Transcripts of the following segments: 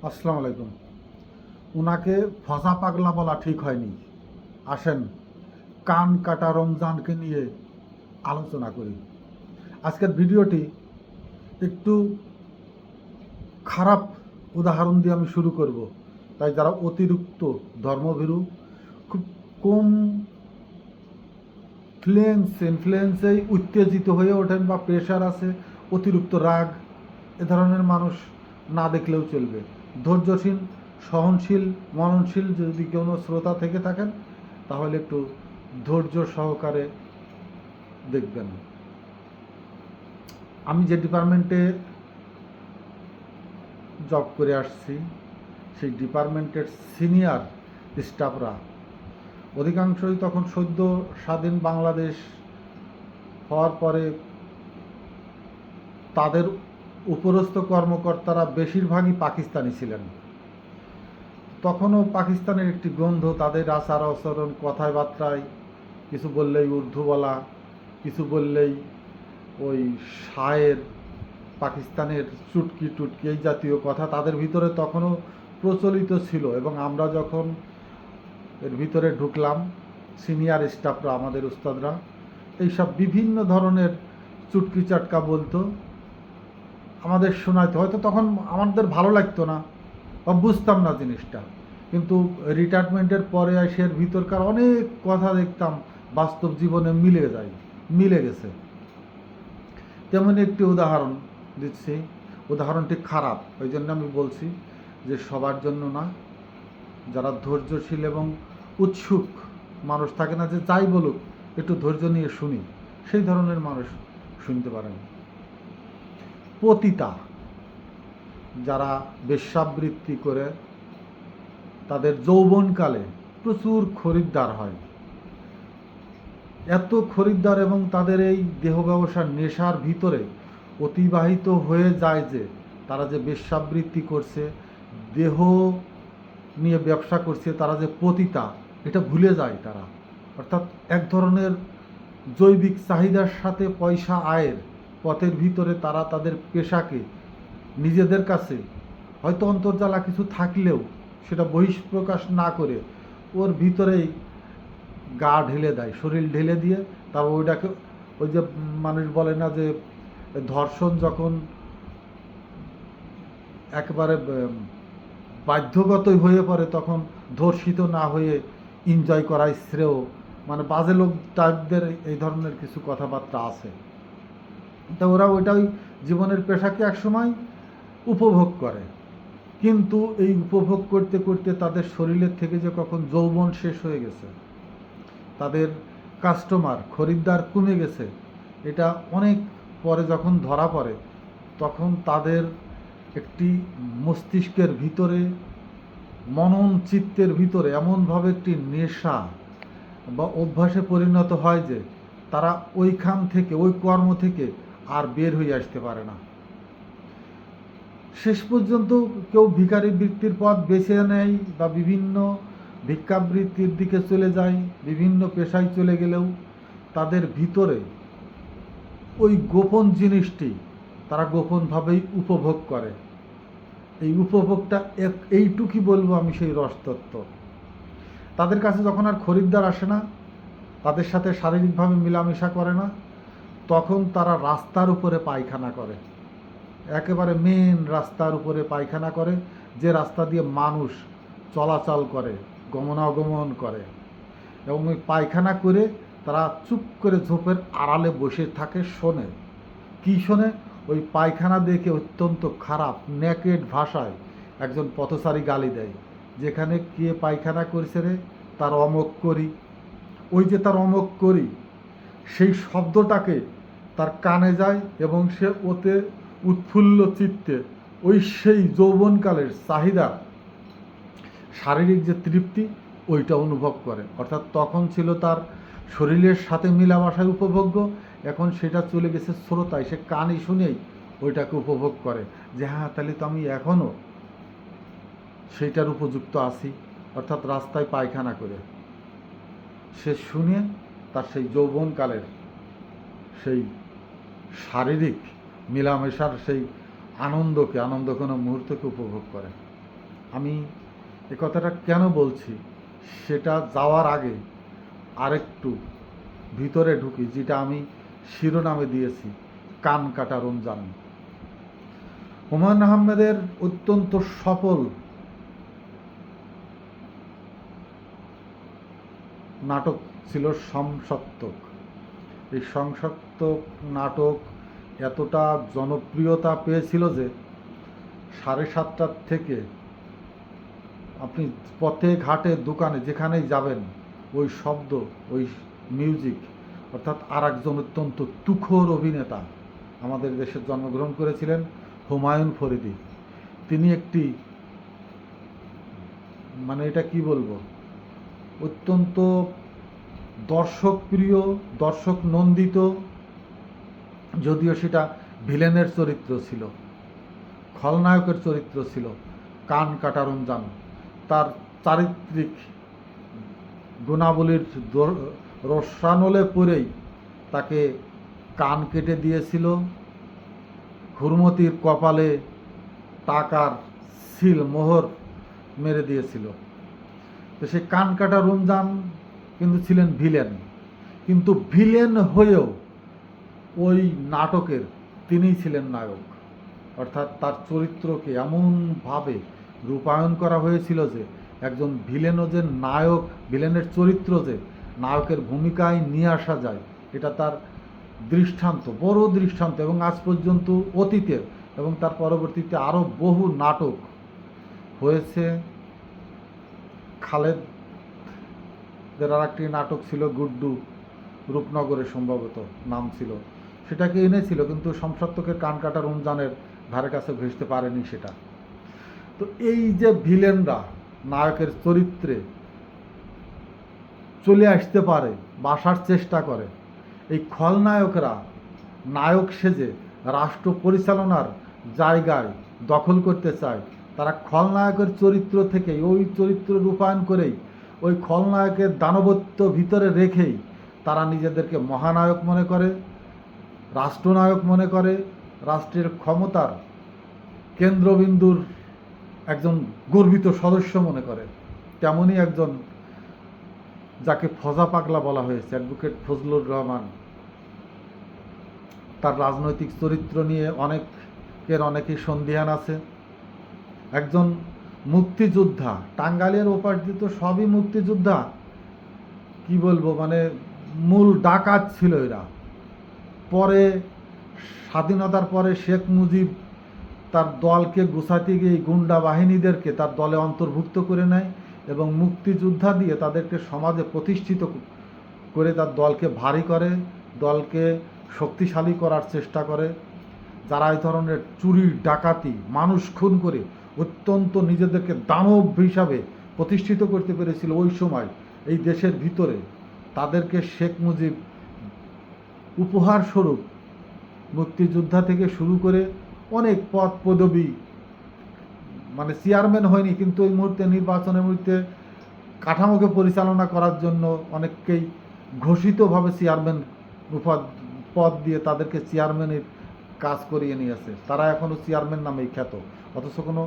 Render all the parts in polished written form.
আসসালামু আলাইকুম। উনাকে ফজা পাগলা বলা ঠিক হয়নি। আসেন কান কাটা রমজানকে নিয়ে আলোচনা করি। আজকের ভিডিওটি একটু খারাপ উদাহরণ দিয়ে আমি শুরু করব। তাই যারা অতিরিক্ত ধর্মভীরু, খুব কম ইনফ্লুয়েন্সেই উত্তেজিত হয়ে ওঠেন বা প্রেশার আছে, অতিরিক্ত রাগ, এ ধরনের মানুষ না দেখলেও চলবে। ধৈর্যশীল, সহনশীল, মননশীল যদি কোনো শ্রোতা থেকে থাকেন তাহলে একটু ধৈর্য সহকারে দেখবেন। আমি যে ডিপার্টমেন্টে জব করে আসছি সেই ডিপার্টমেন্টের সিনিয়র স্টাফরা অধিকাংশই তখন সদ্য স্বাধীন বাংলাদেশ হওয়ার পরে তাদের উপরস্থ কর্মকর্তারা বেশিরভাগই পাকিস্তানি ছিলেন। তখনও পাকিস্তানের একটি গন্ধ, তাদের আচার আচরণ, কথায় বার্তায়, কিছু বললেই উর্দু বলা, কিছু বললেই ওই শায়ের, পাকিস্তানের চুটকি টুটকি, এই জাতীয় কথা তাদের ভিতরে তখনও প্রচলিত ছিল। এবং আমরা যখন এর ভিতরে ঢুকলাম, সিনিয়র স্টাফরা, আমাদের উস্তাদরা এইসব বিভিন্ন ধরনের চুটকি চাটকা বলতো, আমাদের শোনাইতো। হয়তো তখন আমাদের ভালো লাগতো না বা বুঝতাম না জিনিসটা, কিন্তু রিটায়ারমেন্টের পরে এসে এর ভিতরকার অনেক কথা দেখতাম বাস্তব জীবনে মিলে গেছে। তেমনি একটি উদাহরণ দিচ্ছি। উদাহরণটি খারাপ, ওই জন্য আমি বলছি যে সবার জন্য না। যারা ধৈর্যশীল এবং উৎসুক মানুষ থাকে না, যে যাই বলুক একটু ধৈর্য নিয়ে শুনি, সেই ধরনের মানুষ শুনতে পারেন। পতিতা যারা বেশ্যাবৃত্তি করে, তাদের যৌবনকালে প্রচুর খরিদ্দার হয়। এত খরিদ্দার এবং তাদের এই দেহ ব্যবসার নেশার ভিতরে অতিবাহিত হয়ে যায় যে তারা যে বেশ্যাবৃত্তি করছে, দেহ নিয়ে ব্যবসা করছে, তারা যে পতিতা এটা ভুলে যায় তারা। অর্থাৎ এক ধরনের জৈবিক চাহিদার সাথে পয়সা আয়ের পথের ভিতরে তারা তাদের পেশাকে নিজেদের কাছে হয়তো অন্তর্জালা কিছু থাকলেও সেটা বহিঃপ্রকাশ না করে ওর ভিতরেই গা ঢেলে দেয়, শরীর ঢেলে দিয়ে তারপর ওইটাকে, ওই যে মানুষ বলে না যে ধর্ষণ যখন একেবারে বাধ্যগতই হয়ে পড়ে তখন ধর্ষিত না হয়ে এনজয় করাই শ্রেয়। মানে বাজে লোক টাইপদের এই ধরনের কিছু কথাবার্তা আছে। তা ওরা ওইটাই জীবনের পেশাকে একসময় উপভোগ করে, কিন্তু এই উপভোগ করতে করতে তাদের শরীরের থেকে যে কখন যৌবন শেষ হয়ে গেছে, তাদের কাস্টমার খরিদ্দার কমে গেছে, এটা অনেক পরে যখন ধরা পড়ে তখন তাদের একটি মস্তিষ্কের ভিতরে, মনন চিত্তের ভিতরে এমনভাবে একটি নেশা বা অভ্যাসে পরিণত হয় যে তারা ওইখান থেকে, ওই কর্ম থেকে আর বের হয়ে আসতে পারে না। শেষ পর্যন্ত কেউ ভিখারি বৃত্তির পথ বেছে নেয় বা বিভিন্ন ভিক্ষাবৃত্তির দিকে চলে যায়, বিভিন্ন পেশায় চলে গেলেও তাদের ভিতরে ওই গোপন জিনিসটি তারা গোপনভাবেই উপভোগ করে। এই উপভোগটা এইটুকুই বলবো আমি, সেই রসতত্ত্ব। তাদের কাছে যখন আর খরিদ্দার আসে না, তাদের সাথে শারীরিকভাবে মেলামেশা করে না, তখন তারা রাস্তার উপরে পায়খানা করে, একেবারে মেন রাস্তার উপরে পায়খানা করে, যে রাস্তা দিয়ে মানুষ চলাচল করে, গমনাগমন করে। এবং ওই পায়খানা করে তারা চুপ করে ঝোপের আড়ালে বসে থাকে, শোনে। কী শোনে? ওই পায়খানা দেখে অত্যন্ত খারাপ নেকেড ভাষায় একজন পথচারী গালি দেয়, যেখানে কে পায়খানা করেছে রে, তার অমক করি। ওই যে তার অমক করি, সেই শব্দটাকে তার কানে যায় এবং সে ওতে উৎফুল্ল চিত্তে ওই সেই যৌবনকালের চাহিদা, শারীরিক যে তৃপ্তি, ওইটা অনুভব করে। অর্থাৎ তখন ছিল তার শরীরের সাথে মিলামেশায় উপভোগ্য, এখন সেটা চলে গেছে শ্রোতায়, সে কানে শুনেই ওইটাকে উপভোগ করে যে হ্যাঁ, তাহলে তো আমি এখনও সেইটার উপযুক্ত আছি। অর্থাৎ রাস্তায় পায়খানা করে সে শুনে তার সেই যৌবনকালের সেই শারীরিক মেলামেশার সেই আনন্দকে, আনন্দঘন মুহূর্তকে উপভোগ করে। আমি এ কথাটা কেন বলছি সেটা যাওয়ার আগে আরেকটু ভিতরে ঢুকি, যেটা আমি শিরোনামে দিয়েছি, কান কাটা রমজান। হুমায়ুন আহমেদের অত্যন্ত সফল নাটক ছিল সমসপ্তক। এই সমসপ্তক নাটক এতটা জনপ্রিয়তা পেয়েছিল যে 7:30টার থেকে আপনি পথে ঘাটে দোকানে যেখানেই যাবেন ওই শব্দ, ওই মিউজিক, অর্থাৎ আর একজন অত্যন্ত তুখোর অভিনেতা আমাদের দেশে জন্মগ্রহণ করেছিলেন, হুমায়ুন ফরিদি। তিনি একটি, মানে এটা কি বলবো, অত্যন্ত দর্শক প্রিয়, দর্শক নন্দিত, যদিও সেটা ভিলেনের চরিত্র ছিল, খলনায়কের চরিত্র ছিল, কান কাটা রমজান। তার চারিত্রিক গুণাবলীর রসানলে পড়েই তাকে কান কেটে দিয়েছিল, হুরমতির কপালে টাকার সিল মোহর মেরে দিয়েছিল। তো সেই কান কাটা রমজান কিন্তু ছিলেন ভিলেন, কিন্তু ভিলেন হয়েও ওই নাটকের তিনিই ছিলেন নায়ক। অর্থাৎ তার চরিত্রকে এমনভাবে রূপায়ণ করা হয়েছিল যে একজন ভিলেনও যে নায়ক, ভিলেনের চরিত্র যে নায়কের ভূমিকায় নিয়ে আসা যায়, এটা তার দৃষ্টান্ত, বড় দৃষ্টান্ত। এবং আজ পর্যন্ত অতীতের এবং তার পরবর্তীতে আরও বহু নাটক হয়েছে। খালেদের আর একটি নাটক ছিল গুড্ডু, রূপনগরে সম্ভবত নাম ছিল, সেটাকে এনেছিল, কিন্তু সমসপ্তকের কান কাটা রমজানের ধারে কাছে ঘেঁষতে পারেনি সেটা। তো এই যে ভিলেনরা নায়কের চরিত্রে চলে আসতে পারে, বাসার চেষ্টা করে, এই খলনায়করা নায়ক সেজে রাষ্ট্র পরিচালনার জায়গায় দখল করতে চায়। তারা খলনায়কের চরিত্র থেকে ওই চরিত্র রূপায়ণ করেই, ওই খলনায়কের দানবত্ব ভিতরে রেখেই তারা নিজেদেরকে মহানায়ক মনে করে, রাষ্ট্রনায়ক মনে করে, রাষ্ট্রের ক্ষমতার কেন্দ্রবিন্দুর একজন গর্বিত সদস্য মনে করে। তেমনই একজন যাকে ফজা পাগলা বলা হয়েছে, অ্যাডভোকেট ফজলুর রহমান, তার রাজনৈতিক চরিত্র নিয়ে অনেকেই সন্দিহান আছে। একজন মুক্তিযোদ্ধা, টাঙ্গাইলের ওপাশ দিয়ে তো সবই মুক্তিযোদ্ধা, কি বলবো, মানে মূল ডাকাত ছিল এরা। পরে স্বাধীনতার পরে শেখ মুজিব তার দলকে গুছাতে গিয়ে গুন্ডা বাহিনীদেরকে তার দলে অন্তর্ভুক্ত করে নেয় এবং মুক্তিযোদ্ধা দিয়ে তাদেরকে সমাজে প্রতিষ্ঠিত করে তার দলকে ভারী করে, দলকে শক্তিশালী করার চেষ্টা করে। যারা এই ধরনের চুরি ডাকাতি, মানুষ খুন করে অত্যন্ত নিজেদেরকে দানব হিসাবে প্রতিষ্ঠিত করতে পেরেছিল ওই সময় এই দেশের ভিতরে, তাদেরকে শেখ মুজিব উপহার স্বরূপ মুক্তিযোদ্ধা থেকে শুরু করে অনেক পদ পদবি, মানে চেয়ারম্যান হয়নি, কিন্তু ওই মুহূর্তে নির্বাচনের মুহূর্তে কাঠামোকে পরিচালনা করার জন্য অনেককেই ঘোষিতভাবে চেয়ারম্যান পদ দিয়ে তাদেরকে চেয়ারম্যানের কাজ করিয়ে নিয়েছে। তারা এখনও চেয়ারম্যান নামেই খ্যাত, অথচ কোনো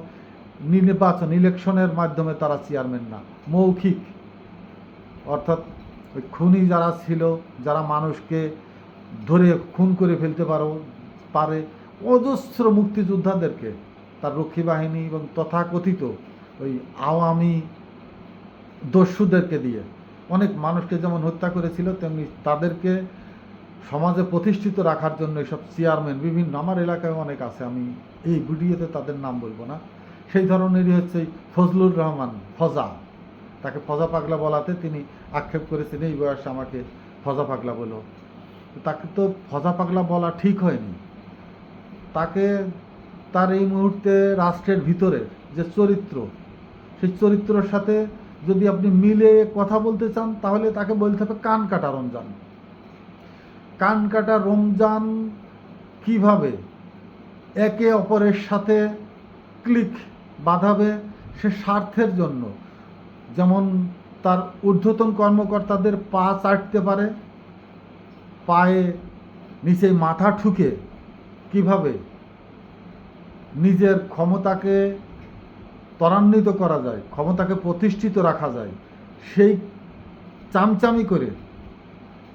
ইলেকশনের মাধ্যমে তারা চেয়ারম্যান না, মৌখিক। অর্থাৎ ওই খুনি যারা ছিল, যারা মানুষকে ধরে খুন করে ফেলতে পারে অজস্র মুক্তিযোদ্ধাদেরকে, তার রক্ষী বাহিনী এবং তথাকথিত ওই আওয়ামী দস্যুদেরকে দিয়ে অনেক মানুষকে যেমন হত্যা করেছিল, তেমনি তাদেরকে সমাজে প্রতিষ্ঠিত রাখার জন্য এসব চেয়ারম্যান বিভিন্ন, আমার এলাকায় অনেক আছে, আমি এই ভিডিওতে তাদের নাম বলবো না, সেই ধরনেরই হচ্ছে ফজলুর রহমান ফজা। তাকে ফজা পাগলা বলাতে তিনি আক্ষেপ করেছেন, এই বয়সে আমাকে ফজা পাগলা বলো। তাকে তো ফজা পাগলা বলা ঠিক হয়নি। তাকে তার এই মুহূর্তে রাষ্ট্রের ভিতরে যে চরিত্র, সেই চরিত্রের সাথে যদি আপনি মিলে কথা বলতে চান তাহলে তাকে বলতে হবে কান কাটা রমজান। কান কাটা রমজান কিভাবে একে অপরের সাথে ক্লিক বাঁধাবে সে স্বার্থের জন্য, যেমন তার ঊর্ধ্বতন কর্মকর্তাদের পা চাটতে পারে, পায়ে নিচে মাথা ঠুকে কিভাবে নিজের ক্ষমতাকে ত্বরান্বিত করা যায়, ক্ষমতাকে প্রতিষ্ঠিত রাখা যায়, সেই চামচামি করে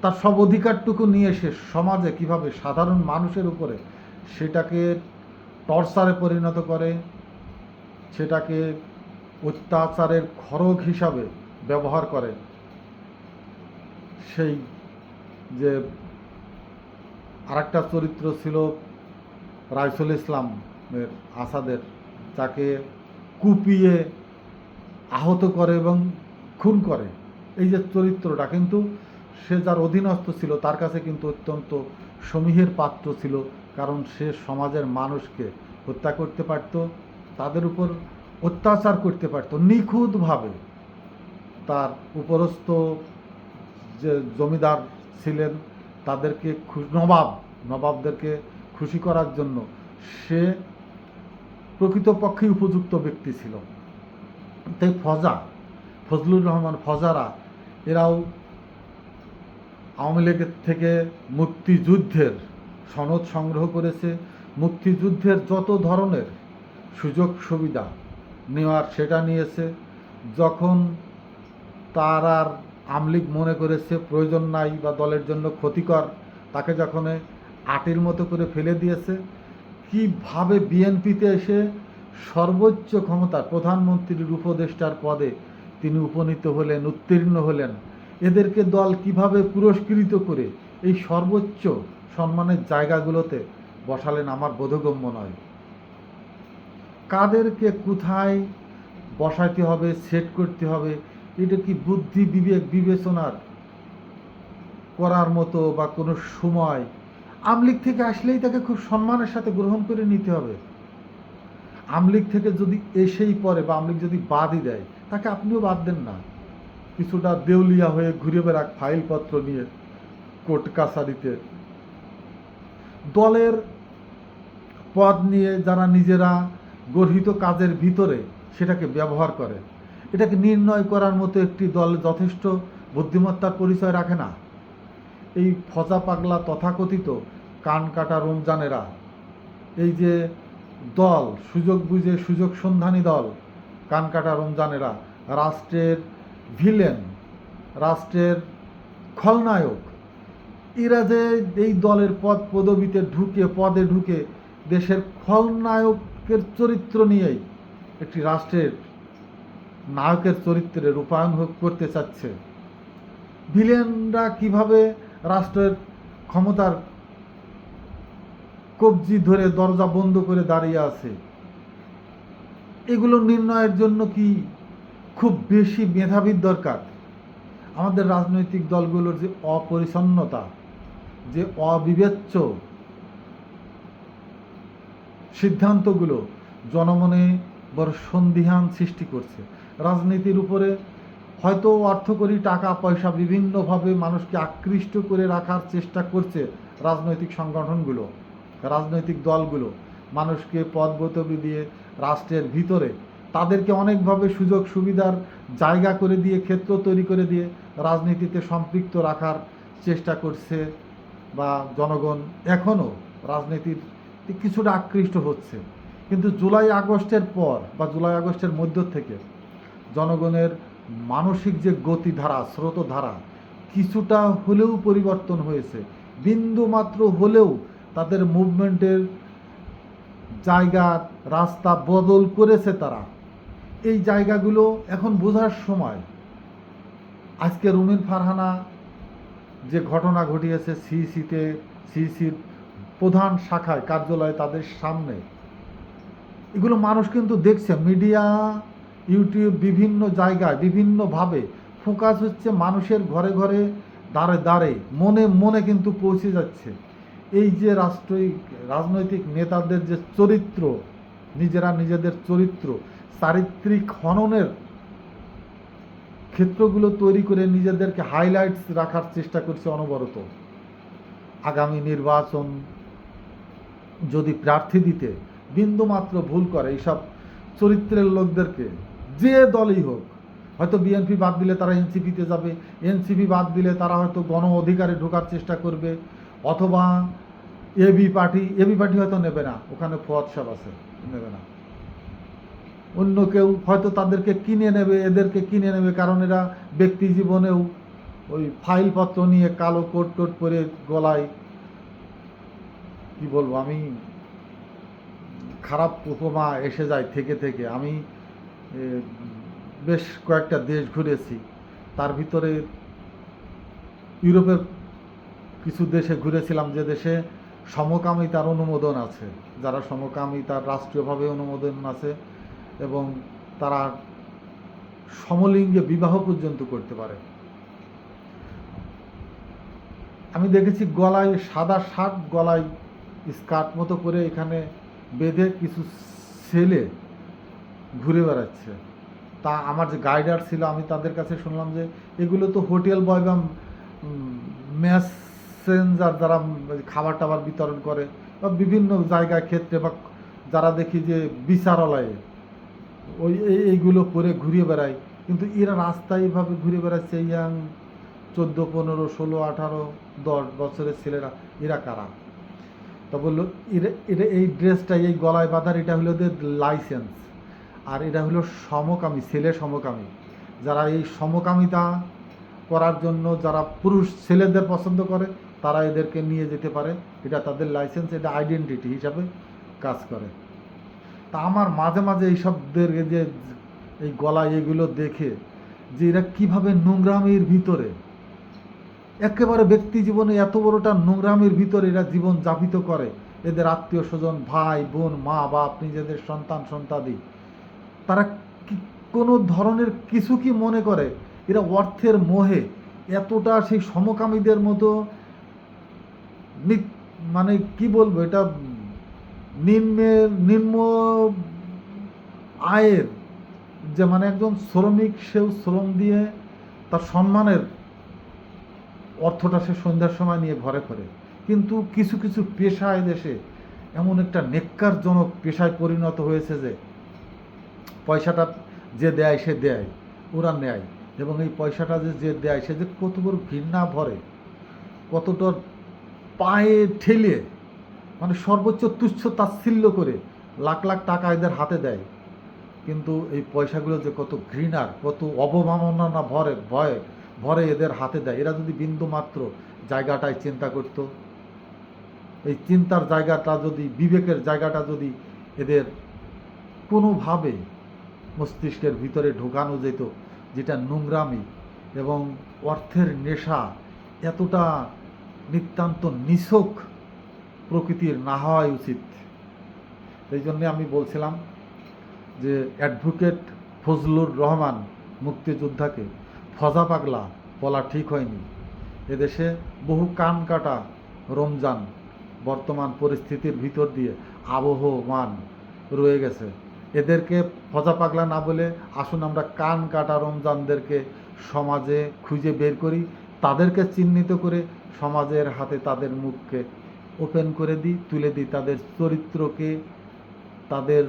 তার সব অধিকারটুকু নিয়ে এসে সমাজে কিভাবে সাধারণ মানুষের উপরে সেটাকে টর্চারে পরিণত করে, সেটাকে অত্যাচারের খড়গ হিসাবে ব্যবহার করে, সেই যে আরেকটা চরিত্র ছিল রাইসুল ইসলামের আসাদের, যাকে কুপিয়ে আহত করে এবং খুন করে, এই যে চরিত্রটা, কিন্তু সে যার অধীনস্থ ছিল তার কাছে কিন্তু অত্যন্ত সমীহের পাত্র ছিল, কারণ সে সমাজের মানুষকে হত্যা করতে পারত, তাদের উপর অত্যাচার করতে পারত নিখুঁতভাবে। তার উপরস্থ যে জমিদার ছিলেন তাদেরকে নবাবদেরকে খুশি করার জন্য সে প্রকৃতপক্ষে উপযুক্ত ব্যক্তি ছিল। তাই ফজলুর রহমান ফজারা এরাও আওয়ামী লীগের থেকে মুক্তিযুদ্ধের সনদ সংগ্রহ করেছে, মুক্তিযুদ্ধের যত ধরনের সুযোগ সুবিধা নেওয়ার সেটা নিয়েছে। যখন তার আর আওয়ামী লীগ মনে করেছে প্রয়োজন নাই বা দলের জন্য ক্ষতিকর, তাকে যখন আটির মতো করে ফেলে দিয়েছে, কিভাবে বিএনপিতে এসে সর্বোচ্চ ক্ষমতার প্রধানমন্ত্রীর উপদেষ্টার পদে তিনি উত্তীর্ণ হলেন, এদেরকে দল কিভাবে পুরস্কৃত করে এই সর্বোচ্চ সম্মানের জায়গাগুলোতে বসালেন আমার বোধগম্য নয়। কাদেরকে কোথায় বসাইতে হবে, সেট করতে হবে, এটা কি বুদ্ধি বিবেক বিবেচনার করার মতো বা কোনো সময়? আওয়ামী লীগ থেকে আসলেই তাকে খুব সম্মানের সাথে গ্রহণ করে নিতে হবে। আওয়ামী লীগ থেকে যদি এসেই পড়ে বা আওয়ামী লীগ যদি বাদই দেয়, তাকে আপনিও বাদ দেন না। কিছুটা দেউলিয়া হয়ে ঘুরে বেড়াক ফাইলপত্র নিয়ে কোর্ট কাছারিতে। দলের পদ নিয়ে যারা নিজেরা গর্হিত কাজের ভিতরে সেটাকে ব্যবহার করে, এটাকে নির্ণয় করার মতো একটি দল যথেষ্ট বুদ্ধিমত্তার পরিচয় রাখে না। এই ফজা পাগলা তথাকথিত কান কাটা রমজানেরা, এই যে দল সুযোগ বুঝে সুযোগ সন্ধানী দল কান কাটা রমজানেরা, রাষ্ট্রের ভিলেন, রাষ্ট্রের খলনায়ক, এরা যে এই দলের পদবিতে পদে ঢুকে দেশের খলনায়কের চরিত্র নিয়েই একটি রাষ্ট্রের নায়কের চরিত্রে রূপায়ণ করতে চাচ্ছে। ভিলেনরা কিভাবে রাষ্ট্রের ক্ষমতার কবজি ধরে দরজা বন্ধ করে দাঁড়িয়ে আছে, এগুলো নির্ণয়ের জন্য কি খুব বেশি মেধাবীর দরকার? আমাদের রাজনৈতিক দলগুলোর যে অপরিচ্ছন্নতা, যে অবিবেচ্য সিদ্ধান্তগুলো জনমনে বড় সন্দিহান সৃষ্টি করছে। রাজনীতির উপরে হয়তো অর্থকরী টাকা পয়সা বিভিন্নভাবে মানুষকে আকৃষ্ট করে রাখার চেষ্টা করছে রাজনৈতিক সংগঠনগুলো, রাজনৈতিক দলগুলো, মানুষকে পদবতবি দিয়ে রাষ্ট্রের ভিতরে তাদেরকে অনেকভাবে সুযোগ সুবিধার জায়গা করে দিয়ে, ক্ষেত্র তৈরি করে দিয়ে রাজনীতিতে সম্পৃক্ত রাখার চেষ্টা করছে, বা জনগণ এখনও রাজনীতির কিছুটা আকৃষ্ট হচ্ছে। কিন্তু জুলাই আগস্টের পর বা জুলাই আগস্টের মধ্য থেকে জনগণের মানসিক যে গতিধারা, স্রোতধারা কিছুটা হলেও পরিবর্তন হয়েছে। বিন্দু মাত্র হলেও তাদের মুভমেন্টের জায়গা, রাস্তা বদল করেছে তারা। এই জায়গাগুলো এখন বোঝার সময়। আজকে রুমিন ফারহানা যে ঘটনা ঘটিয়েছে সিইসির প্রধান শাখায় কার্যালয় তাদের সামনে, এগুলো মানুষ কিন্তু দেখছে। মিডিয়া, ইউটিউব, বিভিন্ন জায়গায় বিভিন্নভাবে ফোকাস হচ্ছে মানুষের ঘরে ঘরে, দাঁড়ে দাঁড়ে, মনে মনে কিন্তু পৌঁছে যাচ্ছে। এই যে রাজনৈতিক নেতাদের যে চরিত্র, নিজেরা নিজেদের চারিত্রিক হননের ক্ষেত্রগুলো তৈরি করে নিজেদেরকে হাইলাইটস রাখার চেষ্টা করছে অনবরত। আগামী নির্বাচন যদি প্রার্থী দিতে বিন্দুমাত্র ভুল করে এইসব চরিত্রের লোকদেরকে, যে দলই হোক, হয়তো বিএনপি বাদ দিলে তারা এনসিপিতে যাবে, এনসিপি বাদ দিলে তারা হয়তো গণ অধিকারে ঢোকার চেষ্টা করবে, অথবা এবি পার্টি হয়তো নেবে না, ওখানে ফুয়াদ সাহেব আছে, নেবে না। অন্য কেউ হয়তো তাদেরকে কিনে নেবে, এদেরকে কিনে নেবে, কারণ এরা ব্যক্তি জীবনেও ওই ফাইলপত্র নিয়ে কালো কোট টোট পরে গলায়, কি বলবো, আমি খারাপ উপমা এসে যায় থেকে থেকে। আমি বেশ কয়েকটা দেশ ঘুরেছি, তার ভিতরে ইউরোপের কিছু দেশে ঘুরেছিলাম, যে দেশে সমকামিতার অনুমোদন আছে, যারা সমকামিতার রাষ্ট্রীয়ভাবে অনুমোদন আছে এবং তারা সমলিঙ্গে বিবাহ পর্যন্ত করতে পারে। আমি দেখেছি গলায় সাদা শার্ট, গলায় স্কার্ট মতো করে এখানে বেঁধে কিছু ছেলে ঘুরে বেড়াচ্ছে। তা আমার যে গাইডার ছিল, আমি তাদের কাছে শুনলাম যে এগুলো তো হোটেল বয় বা মেসেঞ্জার, যারা খাবার টাবার বিতরণ করে বা বিভিন্ন জায়গায় ক্ষেত্রে, বা যারা দেখি যে বিচারালয়ে ওই এইগুলো পরে ঘুরিয়ে বেড়ায়। কিন্তু এরা রাস্তায় এভাবে ঘুরে বেড়াচ্ছে, ইয়াং 14, 15, 16, 18, 10 বছরের ছেলেরা, এরা কারা? তা বললো এটা এই ড্রেসটা, এই গলায় বাঁধার, এটা হলো ওদের লাইসেন্স। আর এটা হলো সমকামী, ছেলে সমকামী, যারা এই সমকামিতা করার জন্য যারা পুরুষ ছেলেদের পছন্দ করে, তারা এদেরকে নিয়ে যেতে পারে, এটা তাদের লাইসেন্স, এটা আইডেন্টিটি হিসাবে কাজ করে। তা আমার মাঝে মাঝে এইসবদের যে এই গলায় এগুলো দেখে, যে এরা কীভাবে নোংরামির ভিতরে, একেবারে ব্যক্তি জীবনে এত বড়টা নোংরামির ভিতরে এরা জীবন যাপিত করে। এদের আত্মীয় স্বজন, ভাই বোন, মা বাপ, নিজেদের সন্তান সন্তাদি, তারা কোনো ধরনের কিছু কি মনে করে? এরা অর্থের মোহে এতটা সেই সমকামীদের মতো, মানে কি বলবো, এটা নিম্ন আয়ের, যে মানে একজন শ্রমিক, সেও শ্রম দিয়ে তার সম্মানের অর্থটা সে সন্ধ্যার সময় নিয়ে ঘরে করে। কিন্তু কিছু কিছু পেশা এদেশে এমন একটা নেক্কারজনক পেশায় পরিণত হয়েছে যে পয়সাটা যে দেয় সে দেয়, ওরা নেয়, এবং এই পয়সাটা যে দেয় সে যে কত বড় ঘৃণা ভরে, কতটা পায়ে ঠেলে, মানে সর্বোচ্চ তুচ্ছ তাচ্ছিল্য করে লাখ লাখ টাকা এদের হাতে দেয়। কিন্তু এই পয়সাগুলো যে কত ঘৃণার, কত অবমাননা ভরে এদের হাতে দেয়। এরা যদি বিন্দু মাত্র জায়গাটায় চিন্তা করত, এই চিন্তার জায়গাটা যদি, বিবেকের জায়গাটা যদি এদের কোনোভাবে মস্তিষ্কের ভিতরে ঢোকানো যেত, যেটা নোংরামি এবং অর্থের নেশা এতটা নিতান্ত নিছক প্রকৃতির না হওয়াই উচিত। এই জন্যে আমি বলছিলাম যে অ্যাডভোকেট ফজলুর রহমান মুক্তিযোদ্ধাকে ফজা পাগলা বলা ঠিক হয়নি। এদেশে বহু কান কাটা রমজান বর্তমান পরিস্থিতির ভিতর দিয়ে আবহমান রয়ে গেছে। এদেরকে ফজা পাগলা না বলে আসুন আমরা কান কাটা রমজানদেরকে সমাজে খুঁজে বের করি, তাদেরকে চিহ্নিত করে সমাজের হাতে তাদের মুখকে ওপেন করে দিই, তুলে দিই, তাদের চরিত্রকে, তাদের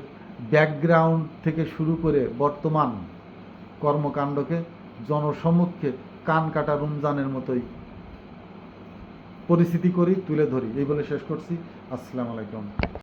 ব্যাকগ্রাউন্ড থেকে শুরু করে বর্তমান কর্মকাণ্ডকে জনসম্মুখে কান কাটা রমজানের মতোই পরিস্থিতি করি, তুলে ধরি। এই বলে শেষ করছি। আসসালামু আলাইকুম।